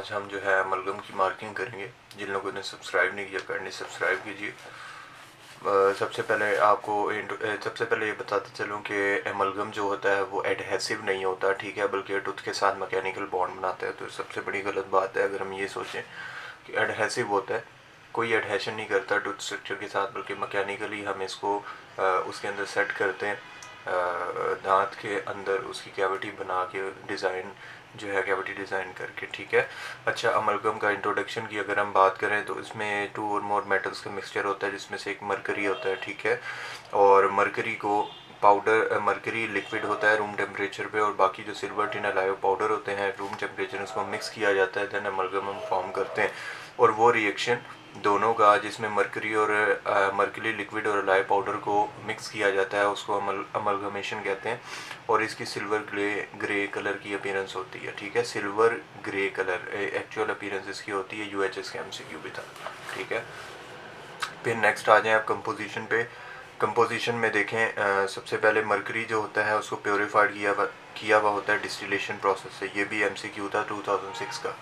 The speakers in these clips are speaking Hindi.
आज हम जो है अमलगम की मार्किंग करेंगे। जिन लोगों ने सब्सक्राइब नहीं किया करनी सब्सक्राइब कीजिए। सबसे पहले ये बताते चलूँ कि अमलगम जो होता है वो एडहेसिव नहीं होता, ठीक है, बल्कि टूथ के साथ मैकेनिकल बॉन्ड बनाता है। तो सबसे बड़ी गलत बात है अगर हम ये सोचें कि एडहेसिव होता है। कोई एडहेशन नहीं करता टूथ स्ट्रक्चर के साथ, बल्कि मैकेनिकली हम इसको उसके अंदर सेट करते हैं, दांत के अंदर उसकी कैविटी बना के डिज़ाइन जो है कैविटी डिज़ाइन करके, ठीक है। अच्छा, अमलगम का इंट्रोडक्शन की अगर हम बात करें तो इसमें 2 और मोर मेटल्स का मिक्सचर होता है, जिसमें से एक मरकरी होता है, ठीक है। और मरकरी को मरकरी लिक्विड होता है रूम टेम्परेचर पे, और बाकी जो सिल्वर टिन अलायो पाउडर होते हैं रूम टेम्परेचर, उसको मिक्स किया जाता है, देन अमलगम हम फॉर्म करते हैं। और वो रिएक्शन दोनों का, जिसमें मरकरी लिक्विड और अलाय पाउडर को मिक्स किया जाता है, उसको अमलगमेशन कहते हैं। और इसकी सिल्वर ग्रे कलर की अपीयरेंस होती है, ठीक है। Silver grey colour actual appearance इसकी होती है। यूएचएस के एमसीक्यू भी था, ठीक है। फिर नेक्स्ट आ जाएं आप कंपोजिशन पे। कंपोजिशन में देखें, सबसे पहले मरकरी जो होता है उसको प्योरीफाइड किया हुआ होता है डिस्टिलेशन प्रोसेस से। ये भी एमसीक्यू था 2006 का।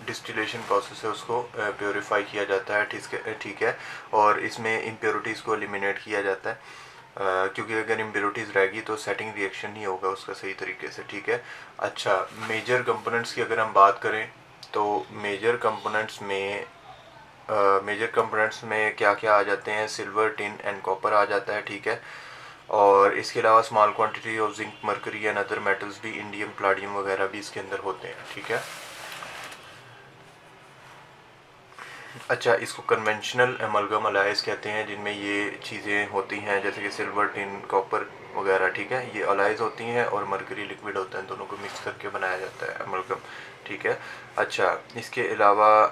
डिस्टिलेशन प्रोसेस से उसको प्योरीफाई किया जाता है, ठीक है। और इसमें इम्प्योरिटीज़ को एलिमिनेट किया जाता है, क्योंकि अगर इम्प्योरिटीज़ रहेगी तो सेटिंग रिएक्शन नहीं होगा उसका सही तरीके से, ठीक है। अच्छा, मेजर कंपोनेंट्स की अगर हम बात करें तो मेजर कंपोनेंट्स में क्या क्या आ जाते हैं, सिल्वर टिन एंड कॉपर आ जाता है, ठीक है। और इसके अलावा small quantity of zinc mercury and other metals भी, इंडियम प्लाडियम वगैरह भी इसके अंदर होते हैं, ठीक है। अच्छा, इसको कन्वेंशनल एमलगम अलाइज कहते हैं, जिनमें ये चीज़ें होती हैं जैसे कि सिल्वर टिन कॉपर वगैरह, ठीक है। ये अलाइज होती हैं और मरकरी लिक्विड होता है, दोनों को मिक्स करके बनाया जाता है एमलगम, ठीक है। अच्छा, इसके अलावा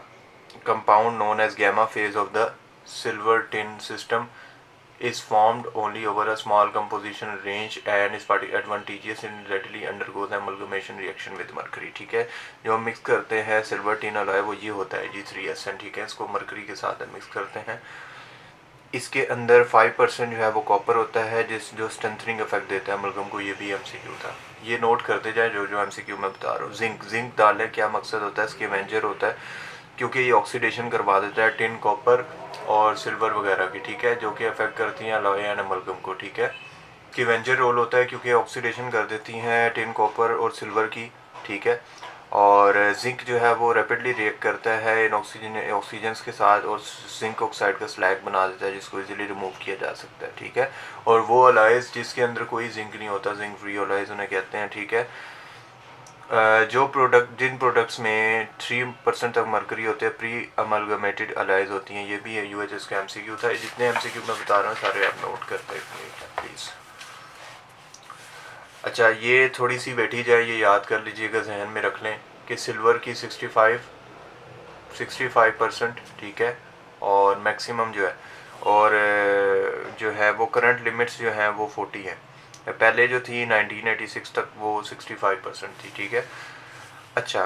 compound known as gamma phase of the silver tin system is formed only over a small composition range and is advantageous in readily undergoes amalgamation reaction with mercury, ठीक है। जो हम मिक्स करते हैं सिल्वर टिन अलॉय वो ये होता है G3SN, ठीक है। इसको मरकरी के साथ मिक्स करते हैं। इसके अंदर 5% जो है वो कॉपर होता है, जो स्ट्रेंथनिंग इफेक्ट देता है अमलगम को। ये भी एमसीक्यू था, ये नोट करते जाए जो एमसीक्यू मैं बता रहा हूँ। जिंक डालने क्या मकसद होता है, स्कैवेंजर होता है, क्योंकि ये ऑक्सीडेशन करवा देता है टिन कॉपर और सिल्वर वगैरह की, ठीक है, जो कि अफेक्ट करती हैं अलॉय एंड अमलगम को, ठीक है। स्कैवेंजर रोल होता है क्योंकि ऑक्सीडेशन कर देती हैं टिन कॉपर और सिल्वर की, ठीक है। और जिंक जो है वो रैपिडली रिएक्ट करता है इन ऑक्सीजन्स के साथ और जिंक ऑक्साइड का स्लैग बना देता है, जिसको इजीली रिमूव किया जा सकता है, ठीक है। और वो अलाइज जिसके अंदर कोई जिंक नहीं होता, जिंक फ्री अलाइज उन्हें कहते हैं, ठीक है। जिन प्रोडक्ट्स में 3% तक मरकरी होते हैं प्री अमलगमेटेड अलाइज होती हैं। ये भी है यूएचएस का एमसीक्यू था। जितने एमसीक्यू मैं बता रहा हूँ सारे आप नोट करते हैं प्लीज़। अच्छा, ये थोड़ी सी बैठी जाए, ये याद कर लीजिएगा, जहन में रख लें कि सिल्वर की 65%, ठीक है, और मैक्सिमम जो है, और जो है वो करंट लिमिट्स जो हैं वो 40 है। पहले जो थी 1986 तक वो 65% थी, ठीक है। अच्छा,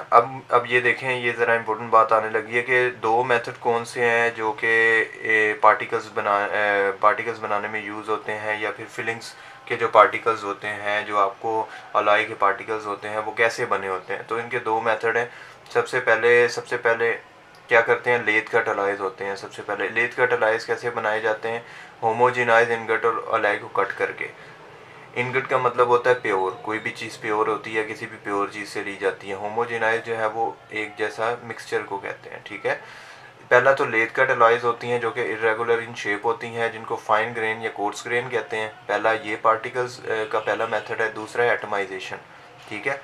अब ये देखें, ये ज़रा इम्पोर्टेंट बात आने लगी है कि दो मेथड कौन से हैं जो कि पार्टिकल्स बनाने में यूज़ होते हैं, या फिर फिलिंग्स के जो पार्टिकल्स होते हैं, जो आपको अलाई के पार्टिकल्स होते हैं, वो कैसे बने होते हैं। तो इनके दो मेथड हैं। सबसे पहले क्या करते हैं, लेथ कट अलाइज होते हैं। सबसे पहले लेथ कट अलाइज कैसे बनाए जाते हैं, होमोजिनाइज इनगट और अलाई को कट करके। इनगट का मतलब होता है प्योर, कोई भी चीज़ प्योर होती है, किसी भी प्योर चीज़ से ली जाती है। होमोजेनाइज जो है वो एक जैसा मिक्सचर को कहते हैं, ठीक है। पहला तो लेथ कट अलाइज होती हैं जो कि इरेगुलर इन शेप होती हैं, जिनको फाइन ग्रेन या कोर्स ग्रेन कहते हैं। पहला ये पार्टिकल्स का पहला मेथड है। दूसरा है एटमाइजेशन, ठीक है।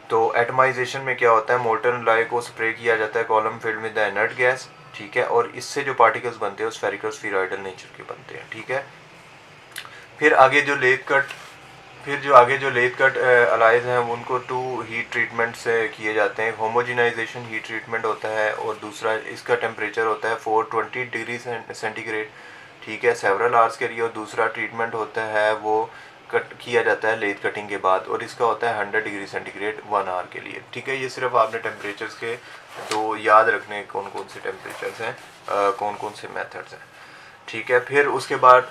तो एटमाइजेशन में क्या होता है, मोल्टन अलाई को स्प्रे किया जाता है column filled with the inert gas, ठीक है, और इससे जो पार्टिकल्स बनते हैं स्फेरिकल स्फीरॉइडल नेचर के बनते हैं, ठीक है। फिर आगे जो लेथ कट अलाइज हैं उनको 2 हीट ट्रीटमेंट से किए जाते हैं। होमोजिनाइजेशन हीट ट्रीटमेंट होता है, और दूसरा इसका टेम्परेचर होता है 420 डिग्री सेंटीग्रेड, ठीक है, सेवरल आवर्स के लिए। और दूसरा ट्रीटमेंट होता है वो कट किया जाता है लेथ कटिंग के बाद, और इसका होता है 100 डिग्री सेंटीग्रेड 1 आवर के लिए, ठीक है। ये सिर्फ आपने टेम्परेचर्स के दो याद रखने, कौन कौन से टेम्परेचर्स हैं, कौन कौन से मेथड्स हैं, ठीक है। फिर उसके बाद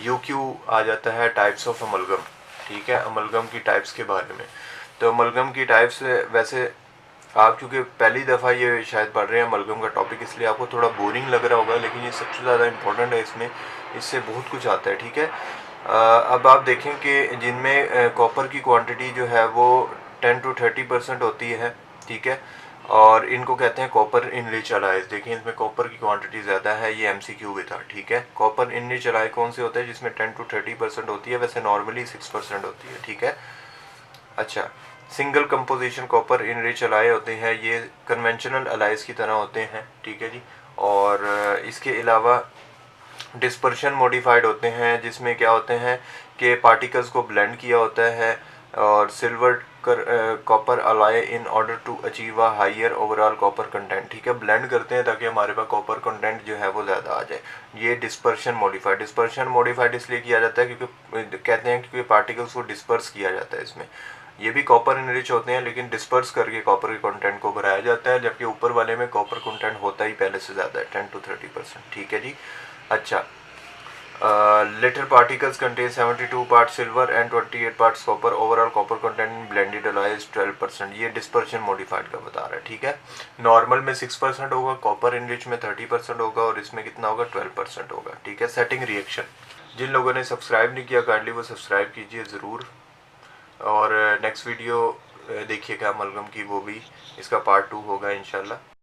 यूक्यू आ जाता है, टाइप्स ऑफ अमलगम, ठीक है, अमलगम की टाइप्स के बारे में। तो अमलगम की टाइप्स वैसे आप चूँकि पहली दफ़ा ये शायद पढ़ रहे हैं अमलगम का टॉपिक, इसलिए आपको थोड़ा बोरिंग लग रहा होगा, लेकिन ये सबसे ज़्यादा इम्पोर्टेंट है। इसमें इससे बहुत कुछ आता है, ठीक है। अब आप देखें कि जिनमें कॉपर की क्वांटिटी जो है वो 10 to 30% होती है, ठीक है, और इनको कहते हैं कॉपर इनरिच एलाइज। देखिए इसमें कॉपर की क्वांटिटी ज़्यादा है, ये MCQ भी था, ठीक है। कॉपर इनरिच एलाय कौन से होता है? जिसमें 10 to 30% होती है, वैसे नॉर्मली 6% होती है, ठीक है। अच्छा, सिंगल कंपोजिशन कॉपर इनरिच अलाय होते हैं, ये कन्वेंशनल अलाइज की तरह होते हैं, ठीक है जी। और इसके अलावा डिस्पर्शन मॉडिफाइड होते हैं, जिसमें क्या होते हैं कि पार्टिकल्स को ब्लेंड किया होता है, और silver copper alloy in order to achieve a higher overall copper content, ठीक है। ब्लेंड करते हैं ताकि हमारे पास कॉपर कंटेंट जो है वो ज़्यादा आ जाए। ये डिस्पर्शन मॉडिफाइड इसलिए किया जाता है क्योंकि कहते हैं क्योंकि पार्टिकल्स को डिस्पर्स किया जाता है इसमें। ये भी कॉपर इनरिच होते हैं, लेकिन डिस्पर्स करके कॉपर के कंटेंट को बढ़ाया जाता है, जबकि ऊपर वाले में कॉपर कंटेंट होता ही पहले से ज़्यादा है, 10 to 30%, ठीक है जी। अच्छा, litter particles contain 72 part silver and 28 parts copper, overall copper content in blended alloys 12%। ये डिस्पर्शन मॉडिफाइड का बता रहा है, ठीक है। नॉर्मल में 6% होगा, कॉपर इनरिच में 30% होगा, और इसमें कितना होगा? 12% होगा, ठीक है। सेटिंग रिएक्शन, जिन लोगों ने सब्सक्राइब नहीं किया काइंडली वो सब्सक्राइब कीजिए ज़रूर, और नेक्स्ट वीडियो देखिएगा अमलगम की, वो भी इसका पार्ट 2 होगा इंशाल्लाह।